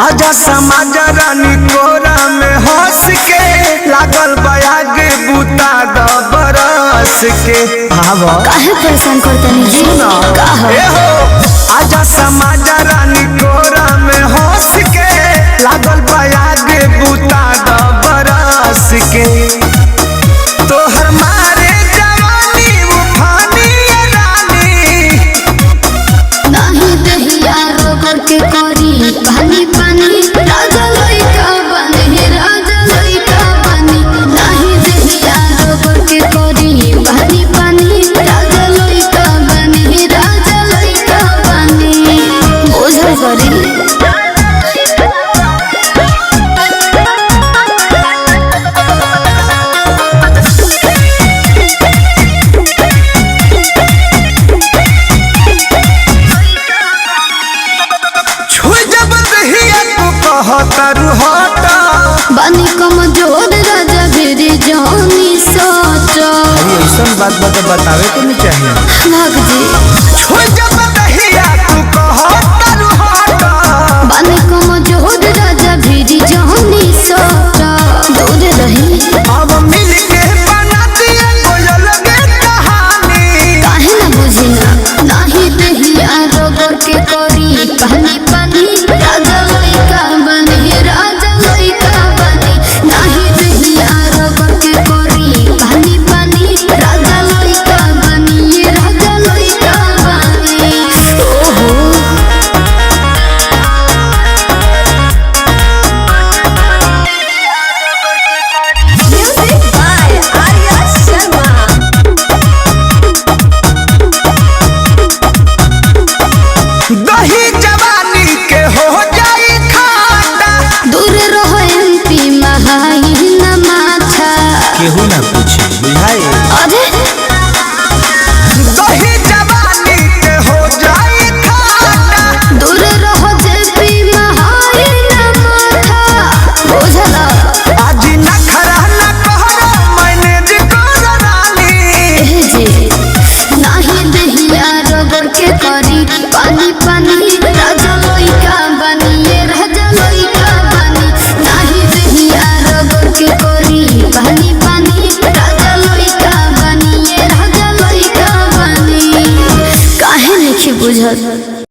आजा समाज रानी कोरा में हंस के लागल बयागे बूता द बरस के। काहे परेशान करतनी जी हो आजा समाज रानी कोरा में हंस के लागल बयागे बूता द बरस के। तोहर मारे जवानी उफानी रानी नहीं दहिया रोगर के करी पानी पानी राजा लइका बने राजा लइका बने। नहीं दहिया रोगर के करी पानी पानी राजा लइका बने राजा लइका बने। बोझल करी कहतरु हटा बानी कमजोर राजा भेरी जानी सटा। ऐसा बात बतावे के नहीं चाहिए भाग जी छोड़ जब दहिया तू कहतरु हटा बानी कमजोर राजा भेरी जानी सटा। दूर रही अब मिल के बना दिया कोई अलग कहानी। काहे ना बुझी ना नहीं दहिया रोगर के करी पानी पानी राजा लइका बने राजा लइका बने। नहीं दहिया रोगर के करी पानी पानी राजा लइका बने राजा लइका बने। ओहो म्यूजिक बाय आर्या शर्मा। दही जवानी के हो जाई खाटा दूर रहो एमपी महाई न माथा। केहू ना पूछे बुझाई अरे दही जवानी के हो जाई खाटा दूर रहो जेपी महाई न माथा। बुझला आज नखरा न कहरा मैनेज कर रानी। एह जी नहीं दहिया रोगर के करी पानी पानी राजा लइका बनिए राजा लइका बनी। नहीं दहिया रोगर के करी पानी पानी राजा लइका बनिए राजा लइका बनी। काहे नहीं बुझल।